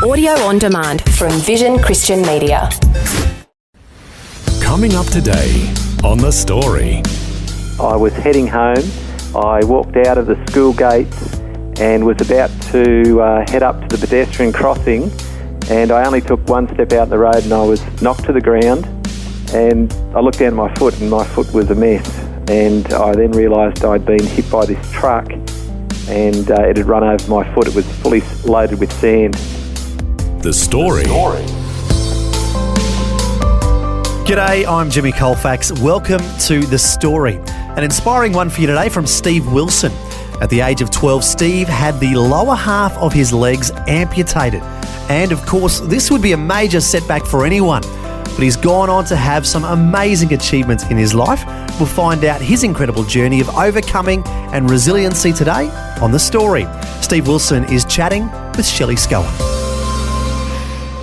Audio on demand from Vision Christian Media. Coming up today on The Story. I was heading home. I walked out of the school gates and was about to head up to the pedestrian crossing, and I only took one step out the road and I was knocked to the ground, and I looked down at my foot and my foot was a mess, and I then realised I'd been hit by this truck and it had run over my foot. It was fully loaded with sand. The Story. G'day, I'm Jimmy Colfax. Welcome to The Story. An inspiring one for you today from Steve Wilson. At the age of 12, Steve had the lower half of his legs amputated. And of course, this would be a major setback for anyone. But he's gone on to have some amazing achievements in his life. We'll find out his incredible journey of overcoming and resiliency today on The Story. Steve Wilson is chatting with Shelley Scowen.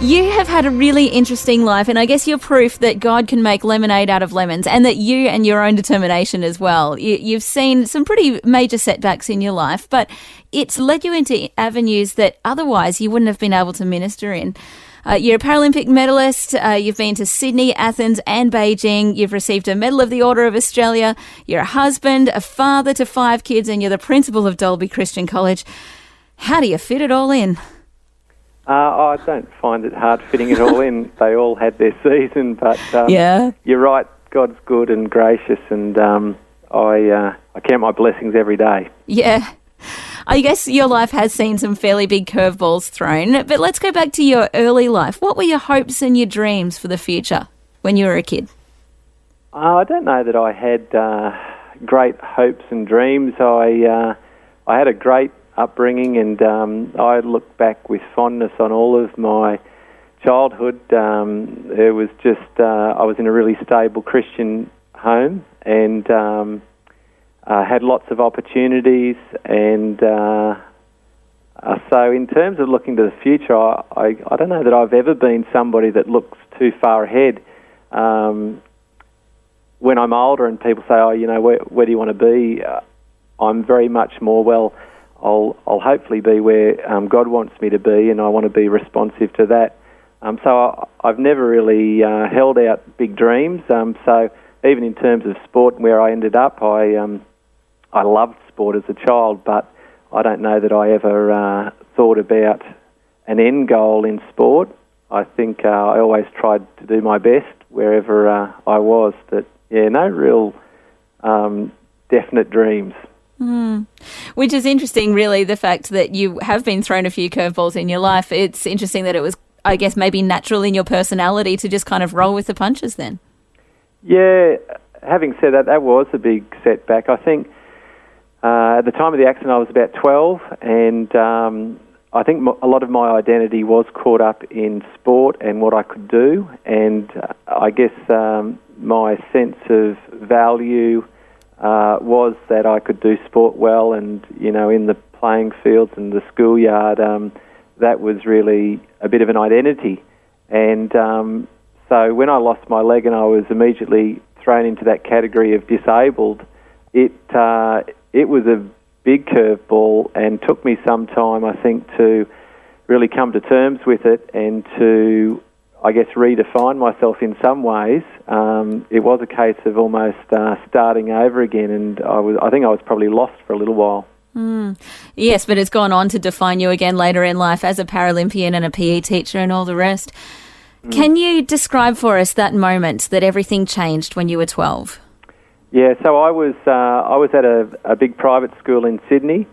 You have had a really interesting life, and I guess you're proof that God can make lemonade out of lemons, and that you and your own determination as well. You've seen some pretty major setbacks in your life, but it's led you into avenues that otherwise you wouldn't have been able to minister in. You're a Paralympic medallist. You've been to Sydney, Athens and Beijing. You've received a Medal of the Order of Australia. You're a husband, a father to 5 kids, and you're the principal of Dalby Christian College. How do you fit it all in? I don't find it hard fitting it all in. They all had their season, but You're right. God's good and gracious, and I count my blessings every day. Yeah. I guess your life has seen some fairly big curveballs thrown, but let's go back to your early life. What were your hopes and your dreams for the future when you were a kid? I don't know that I had great hopes and dreams. I had a great upbringing, and I look back with fondness on all of my childhood. It was just I was in a really stable Christian home, and had lots of opportunities, and so in terms of looking to the future, I don't know that I've ever been somebody that looks too far ahead. When I'm older and people say, where do you want to be? I'm very much more, I'll hopefully be where God wants me to be, and I want to be responsive to that. So I've never really held out big dreams. So even in terms of sport and where I ended up, I loved sport as a child, but I don't know that I ever thought about an end goal in sport. I think I always tried to do my best wherever I was, but no real definite dreams. Which is interesting, really, the fact that you have been thrown a few curveballs in your life. It's interesting that it was, I guess, maybe natural in your personality to just kind of roll with the punches then. Yeah, having said that, that was a big setback. I think at the time of the accident I was about 12, and I think a lot of my identity was caught up in sport and what I could do, and I guess my sense of value was that I could do sport well, and in the playing fields and the schoolyard, that was really a bit of an identity. And so when I lost my leg and I was immediately thrown into that category of disabled, it was a big curveball, and took me some time, I think, to really come to terms with it and to, I guess, redefine myself in some ways. It was a case of almost starting over again, and I think I was probably lost for a little while. Yes, but it's gone on to define you again later in life as a Paralympian and a PE teacher and all the rest. Can you describe for us that moment that everything changed when you were 12? Yeah, so I was at a big private school in Sydney,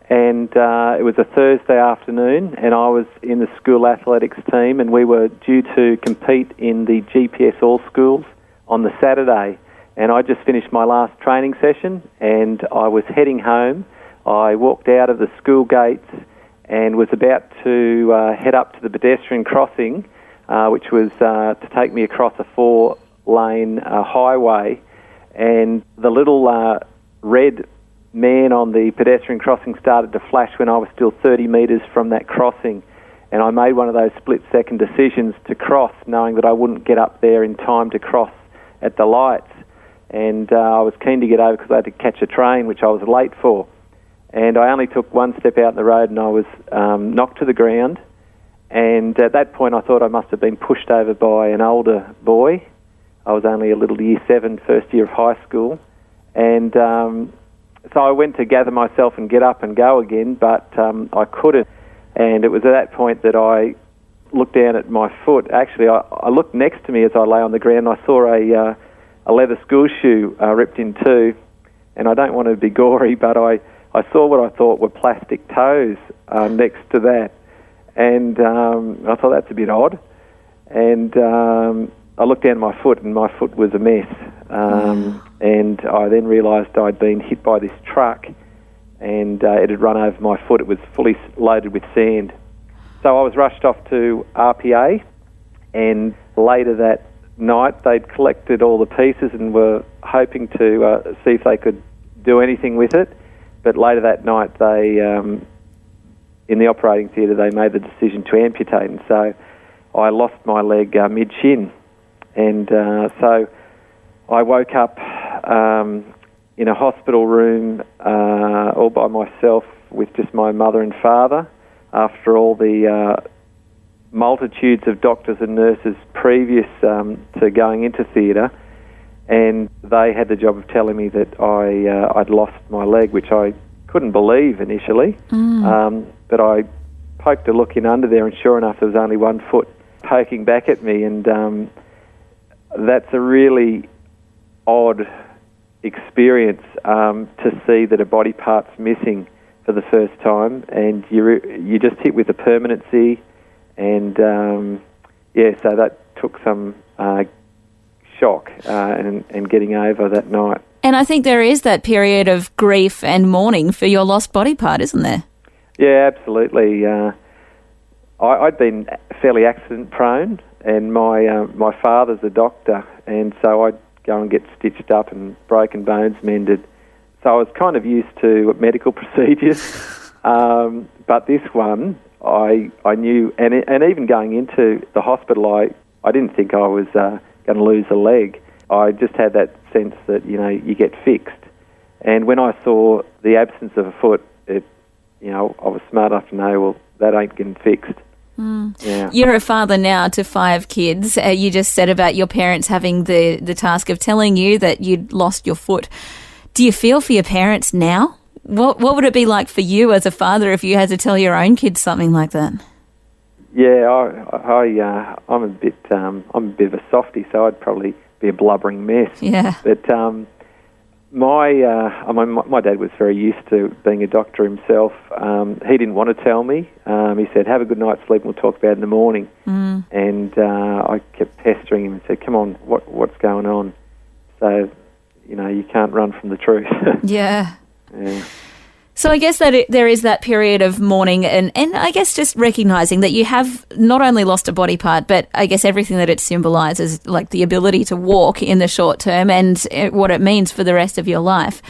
and it was a Thursday afternoon, and I was in the school athletics team, and we were due to compete in the GPS All Schools on the Saturday. And I just finished my last training session, and I was heading home. I walked out of the school gates and was about to head up to the pedestrian crossing, which was to take me across a 4-lane highway. And the little red man on the pedestrian crossing started to flash when I was still 30 metres from that crossing. And I made one of those split-second decisions to cross, knowing that I wouldn't get up there in time to cross at the lights. And I was keen to get over because I had to catch a train, which I was late for. And I only took one step out in the road and I was knocked to the ground. And at that point I thought I must have been pushed over by an older boy. I was only a little Year 7, first year of high school. And so I went to gather myself and get up and go again, but I couldn't. And it was at that point that I looked down at my foot. Actually, I looked next to me as I lay on the ground. I saw a leather school shoe ripped in two. And I don't want to be gory, but I saw what I thought were plastic toes next to that. And I thought, that's a bit odd. And I looked down at my foot, and my foot was a mess. And I then realised I'd been hit by this truck, and it had run over my foot. It was fully loaded with sand. So I was rushed off to RPA, and later that night they'd collected all the pieces and were hoping to see if they could do anything with it. But later that night, they, in the operating theatre, they made the decision to amputate, and so I lost my leg mid-shin. And so I woke up in a hospital room all by myself with just my mother and father after all the multitudes of doctors and nurses previous to going into theatre, and they had the job of telling me that I'd lost my leg, which I couldn't believe initially. But I poked a look in under there, and sure enough, there was only one foot poking back at me, and that's a really odd experience to see that a body part's missing for the first time, and you just hit with a permanency, and so that took some shock and getting over that night. And I think there is that period of grief and mourning for your lost body part, isn't there? Yeah, absolutely. I'd been fairly accident prone, and my father's a doctor, and so I'd go and get stitched up and broken bones mended. So I was kind of used to medical procedures, but this one I knew, and even going into the hospital, I didn't think I was going to lose a leg. I just had that sense that, you get fixed. And when I saw the absence of a foot, I was smart enough to know, well, that ain't getting fixed. Yeah. You're a father now to 5 kids. You just said about your parents having the task of telling you that you'd lost your foot. Do you feel for your parents now? What would it be like for you as a father if you had to tell your own kids something like that? Yeah, I'm a bit of a softie, so I'd probably be a blubbering mess. Yeah. But my dad was very used to being a doctor himself. He didn't want to tell me. He said, "Have a good night's sleep, and we'll talk about it in the morning." And I kept pestering him and said, "Come on, what's going on?" So, you can't run from the truth. Yeah. Yeah. So I guess that there is that period of mourning and I guess just recognising that you have not only lost a body part, but I guess everything that it symbolises, like the ability to walk in the short term and what it means for the rest of your life.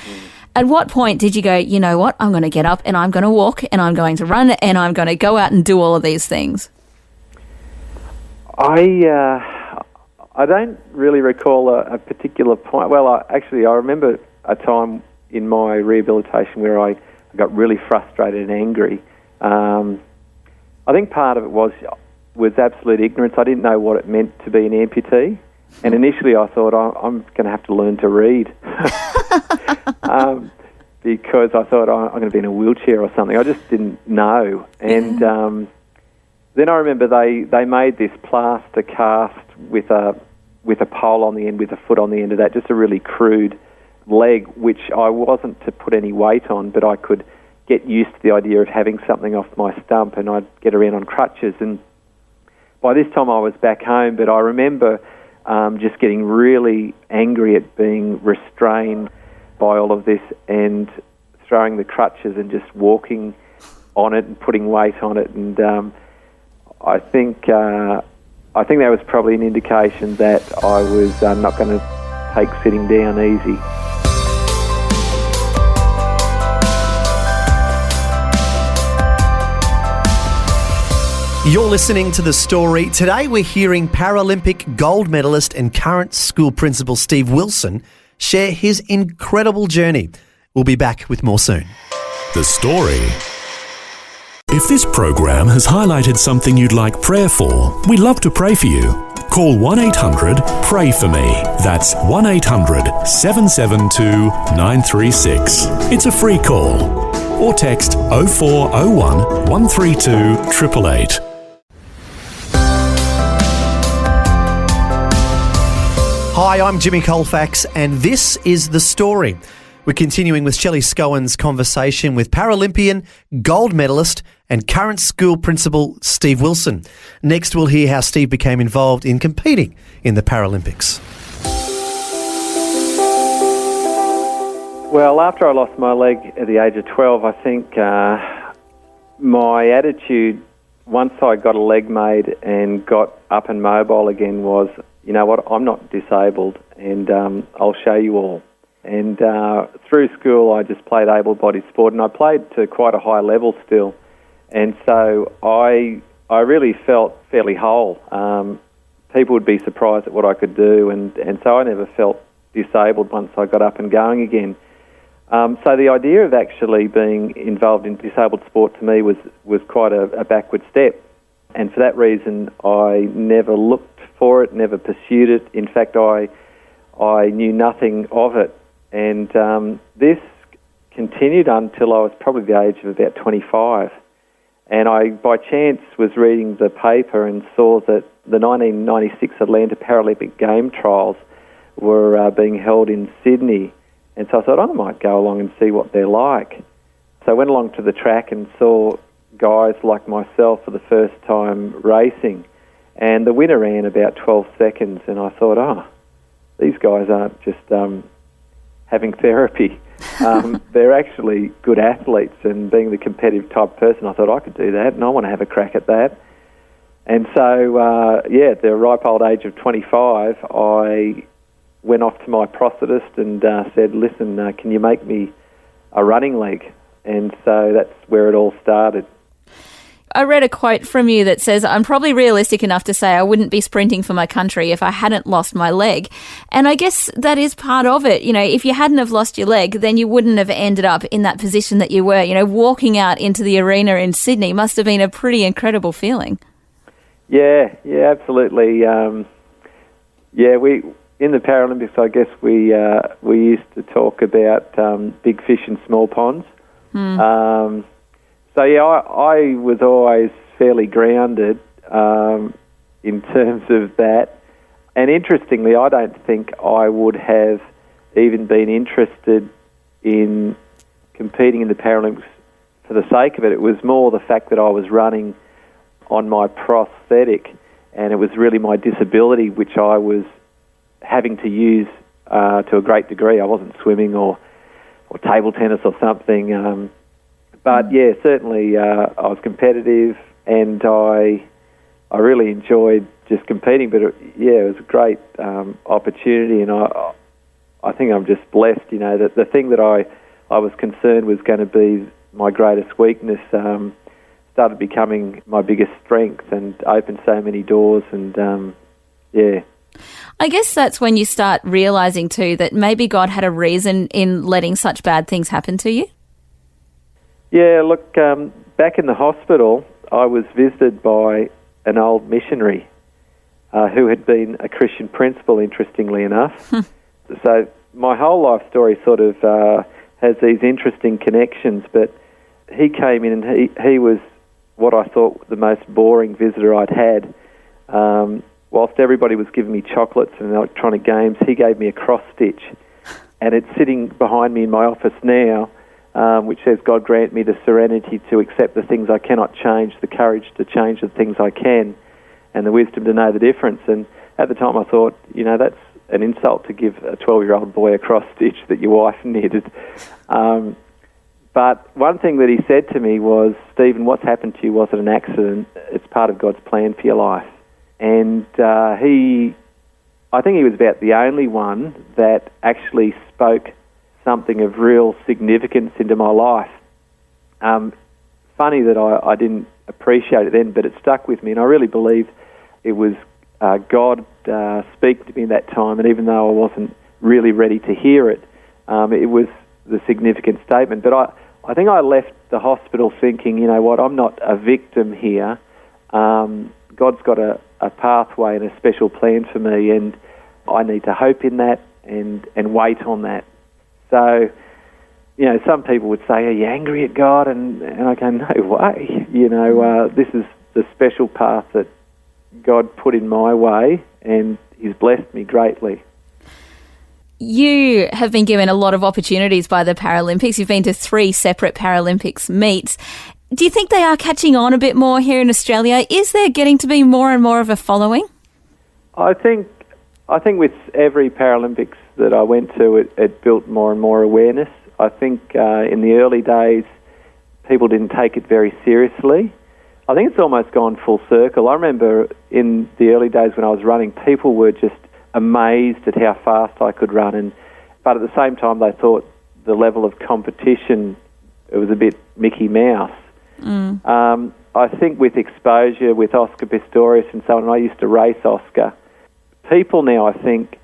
At what point did you go, you know what, I'm going to get up and I'm going to walk and I'm going to run and I'm going to go out and do all of these things? I don't really recall a particular point. Well, I remember a time in my rehabilitation where I got really frustrated and angry. I think part of it was absolute ignorance. I didn't know what it meant to be an amputee. And initially I thought, I'm going to have to learn to read. Because I thought, I'm going to be in a wheelchair or something. I just didn't know. And then I remember they made this plaster cast with a pole on the end, with a foot on the end of that, just a really crude leg, which I wasn't to put any weight on, but I could get used to the idea of having something off my stump, and I'd get around on crutches. And by this time I was back home, but I remember just getting really angry at being restrained by all of this and throwing the crutches and just walking on it and putting weight on it. And I think that was probably an indication that I was not going to take sitting down easy. You're listening to The Story. Today we're hearing Paralympic gold medalist and current school principal Steve Wilson share his incredible journey. We'll be back with more soon. The Story. If this program has highlighted something you'd like prayer for, we'd love to pray for you. Call 1-800-PRAY-FOR-ME. That's 1-800-772-936. It's a free call. Or text 0401 132 888. Hi, I'm Jimmy Colfax, and this is The Story. We're continuing with Shelley Scowen's conversation with Paralympian, gold medalist, and current school principal Steve Wilson. Next, we'll hear how Steve became involved in competing in the Paralympics. Well, after I lost my leg at the age of 12, I think my attitude, once I got a leg made and got up and mobile again, was, you know what, I'm not disabled, and I'll show you all. And through school, I just played able-bodied sport, and I played to quite a high level still. And so I really felt fairly whole. People would be surprised at what I could do, and so I never felt disabled once I got up and going again. So the idea of actually being involved in disabled sport to me was quite a backward step. And for that reason, I never looked for it, never pursued it. In fact, I knew nothing of it. And this continued until I was probably the age of about 25. And I, by chance, was reading the paper and saw that the 1996 Atlanta Paralympic Game trials were being held in Sydney. And so I thought, I might go along and see what they're like. So I went along to the track and saw guys like myself for the first time racing. And the winner ran about 12 seconds. And I thought, these guys aren't just having therapy. They're actually good athletes, and being the competitive type person, I thought I could do that, and I want to have a crack at that. And so, at the ripe old age of 25, I went off to my prosthetist and said, listen, can you make me a running leg? And so that's where it all started. I read a quote from you that says, I'm probably realistic enough to say I wouldn't be sprinting for my country if I hadn't lost my leg. And I guess that is part of it. You know, if you hadn't have lost your leg, then you wouldn't have ended up in that position that you were. You know, walking out into the arena in Sydney must have been a pretty incredible feeling. Yeah, absolutely. We in the Paralympics, I guess we used to talk about big fish in small ponds. So, I was always fairly grounded in terms of that. And interestingly, I don't think I would have even been interested in competing in the Paralympics for the sake of it. It was more the fact that I was running on my prosthetic, and it was really my disability which I was having to use to a great degree. I wasn't swimming or table tennis or something. But certainly I was competitive, and I really enjoyed just competing. But it was a great opportunity, and I think I'm just blessed. You know, that the thing that I was concerned was going to be my greatest weakness started becoming my biggest strength, and opened so many doors. And I guess that's when you start realising too that maybe God had a reason in letting such bad things happen to you. Yeah, look, back in the hospital, I was visited by an old missionary who had been a Christian principal, interestingly enough. So my whole life story sort of has these interesting connections, but he came in and he was what I thought the most boring visitor I'd had. Whilst everybody was giving me chocolates and electronic games, he gave me a cross-stitch. And it's sitting behind me in my office now, which says, God grant me the serenity to accept the things I cannot change, the courage to change the things I can, and the wisdom to know the difference. And at the time I thought, you know, that's an insult to give a 12-year-old boy a cross-stitch that your wife knitted. But one thing that he said to me was, Stephen, what's happened to you wasn't an accident. It's part of God's plan for your life. And I think he was about the only one that actually spoke something of real significance into my life. Funny that I didn't appreciate it then, but it stuck with me, and I really believe it was God speaking to me in that time, and even though I wasn't really ready to hear it, it was the significant statement. But I I think I left the hospital thinking, you know what, I'm not a victim here. God's got a pathway and a special plan for me, and I need to hope in that and wait on that. So, you know, some people would say, are you angry at God? And I go, no way. You know, this is the special path that God put in my way, and He's blessed me greatly. You have been given a lot of opportunities by the Paralympics. You've been to 3 separate Paralympics meets. Do you think they are catching on a bit more here in Australia? Is there getting to be more and more of a following? I think with every Paralympics that I went to, it built more and more awareness. I think in the early days, people didn't take it very seriously. I think it's almost gone full circle. I remember in the early days when I was running, people were just amazed at how fast I could run, but at the same time they thought the level of competition, it was a bit Mickey Mouse. I think with exposure, with Oscar Pistorius and so on, and I used to race Oscar, people now, I think,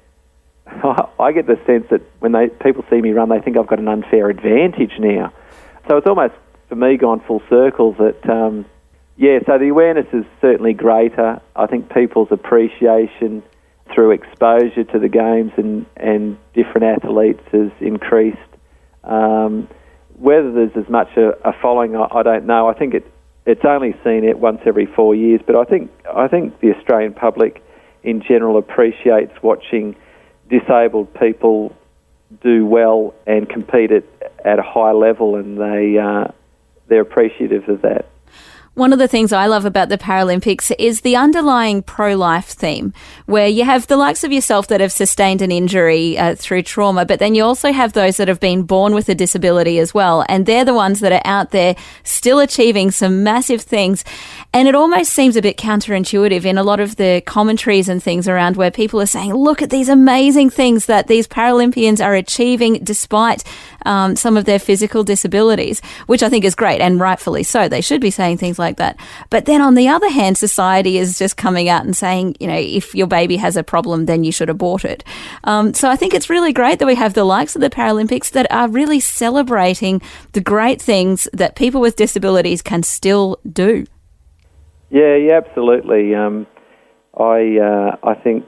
I get the sense that when people see me run, they think I've got an unfair advantage now. So it's almost, for me, gone full circle that, so the awareness is certainly greater. I think people's appreciation through exposure to the games and different athletes has increased. Whether there's as much a following, I don't know. I think it's only seen it once every 4 years, but I think the Australian public in general appreciates watching disabled people do well and compete at a high level, and they're appreciative of that. One of the things I love about the Paralympics is the underlying pro-life theme, where you have the likes of yourself that have sustained an injury through trauma, but then you also have those that have been born with a disability as well, and they're the ones that are out there still achieving some massive things. And it almost seems a bit counterintuitive in a lot of the commentaries and things around where people are saying, look at these amazing things that these Paralympians are achieving despite some of their physical disabilities, which I think is great, and rightfully so. They should be saying things like that. But then on the other hand, society is just coming out and saying, you know, if your baby has a problem, then you should abort it. So I think it's really great that we have the likes of the Paralympics that are really celebrating the great things that people with disabilities can still do. Yeah, absolutely. I think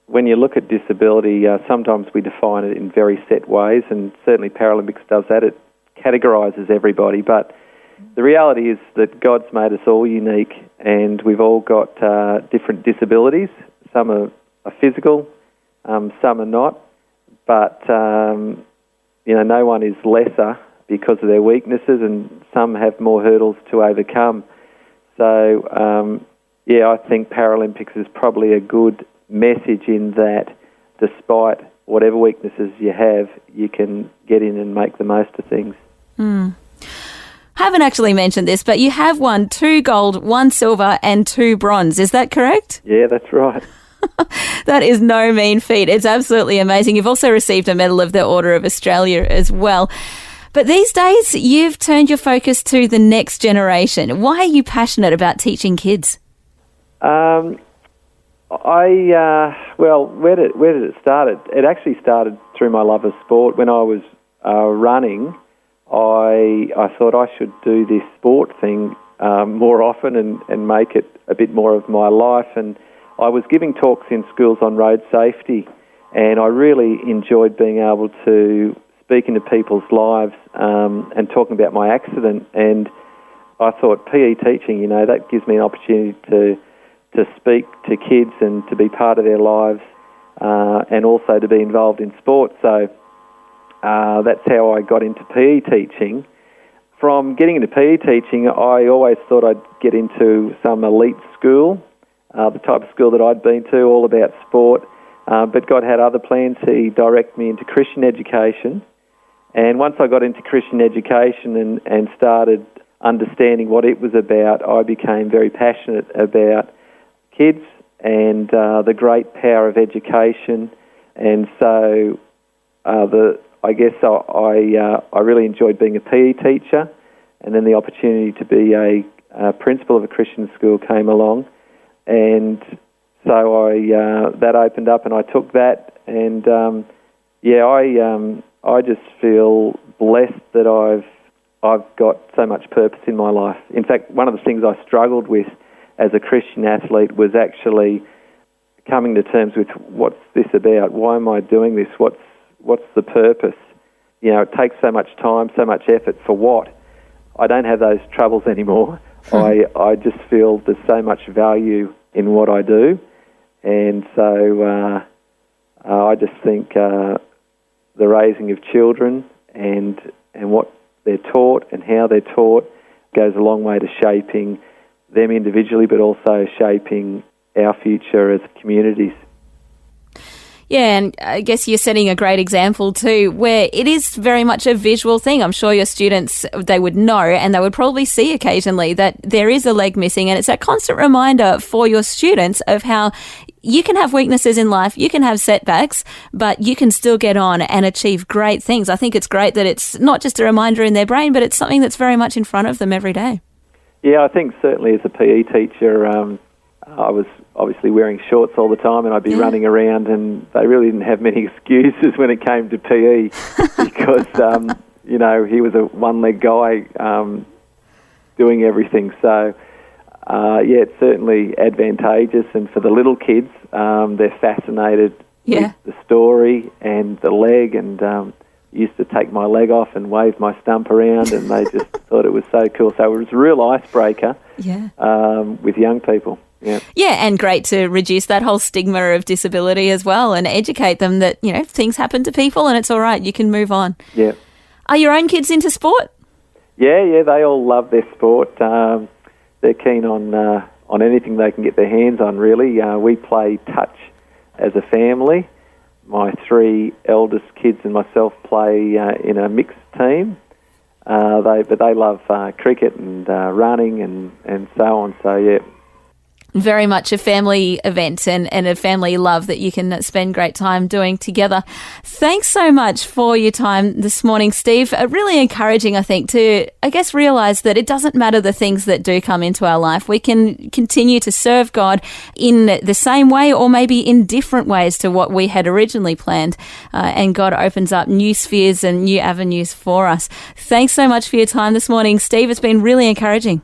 when you look at disability, sometimes we define it in very set ways, and certainly Paralympics does that. It categorises everybody, but the reality is that God's made us all unique, and we've all got different disabilities. Some are physical, some are not, but no one is lesser because of their weaknesses, and some have more hurdles to overcome. So, I think Paralympics is probably a good message in that despite whatever weaknesses you have, you can get in and make the most of things. Haven't actually mentioned this, but you have won 2 gold, 1 silver and 2 bronze. Is that correct? Yeah, that's right. That is no mean feat. It's absolutely amazing. You've also received a Medal of the Order of Australia as well. But these days, you've turned your focus to the next generation. Why are you passionate about teaching kids? Where did it start? It actually started through my love of sport. When I was running, I thought I should do this sport thing more often and make it a bit more of my life. And I was giving talks in schools on road safety, and I really enjoyed being able to speak into people's lives and talking about my accident. And I thought PE teaching, that gives me an opportunity to speak to kids and to be part of their lives and also to be involved in sport. So that's how I got into PE teaching. From getting into PE teaching, I always thought I'd get into some elite school, the type of school that I'd been to, all about sport. But God had other plans. He directed me into Christian education. And once I got into Christian education and started understanding what it was about, I became very passionate about kids and the great power of education. And so I really enjoyed being a PE teacher, and then the opportunity to be a principal of a Christian school came along, and so that opened up, and I took that, and I just feel blessed that I've got so much purpose in my life. In fact, one of the things I struggled with as a Christian athlete was actually coming to terms with, what's this about? Why am I doing this? What's the purpose? You know, it takes so much time, so much effort for what? I don't have those troubles anymore. I just feel there's so much value in what I do, and so I just think the raising of children and what they're taught and how they're taught goes a long way to shaping them individually, but also shaping our future as communities. Yeah, and I guess you're setting a great example too, where it is very much a visual thing. I'm sure your students, they would know, and they would probably see occasionally that there is a leg missing, and it's a constant reminder for your students of how you can have weaknesses in life, you can have setbacks, but you can still get on and achieve great things. I think it's great that it's not just a reminder in their brain, but it's something that's very much in front of them every day. Yeah, I think certainly as a PE teacher, I was obviously wearing shorts all the time, and I'd be running around, and they really didn't have many excuses when it came to PE because, he was a one-leg guy doing everything. So, it's certainly advantageous. And for the little kids, they're fascinated with the story and the leg, and used to take my leg off and wave my stump around, and they just thought it was so cool. So it was a real icebreaker with young people. Yeah, and great to reduce that whole stigma of disability as well, and educate them that, things happen to people and it's all right, you can move on. Yeah. Are your own kids into sport? Yeah, they all love their sport. They're keen on anything they can get their hands on, really. We play touch as a family. My 3 eldest kids and myself play in a mixed team. They love cricket and running and so on, so yeah. Very much a family event and a family love that you can spend great time doing together. Thanks so much for your time this morning, Steve. Really encouraging, I think, to, realise that it doesn't matter the things that do come into our life. We can continue to serve God in the same way, or maybe in different ways to what we had originally planned. And God opens up new spheres and new avenues for us. Thanks so much for your time this morning, Steve. It's been really encouraging.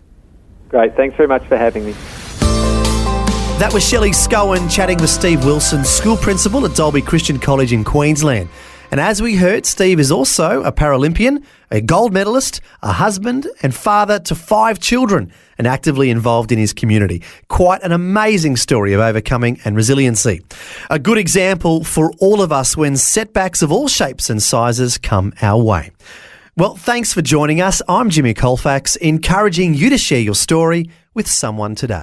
Great. Thanks very much for having me. That was Shelley Scowen chatting with Steve Wilson, school principal at Dalby Christian College in Queensland. And as we heard, Steve is also a Paralympian, a gold medalist, a husband and father to 5 children, and actively involved in his community. Quite an amazing story of overcoming and resiliency. A good example for all of us when setbacks of all shapes and sizes come our way. Well, thanks for joining us. I'm Jimmy Colfax, encouraging you to share your story with someone today.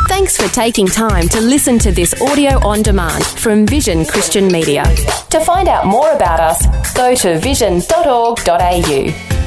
Thanks for taking time to listen to this audio on demand from Vision Christian Media. To find out more about us, go to vision.org.au.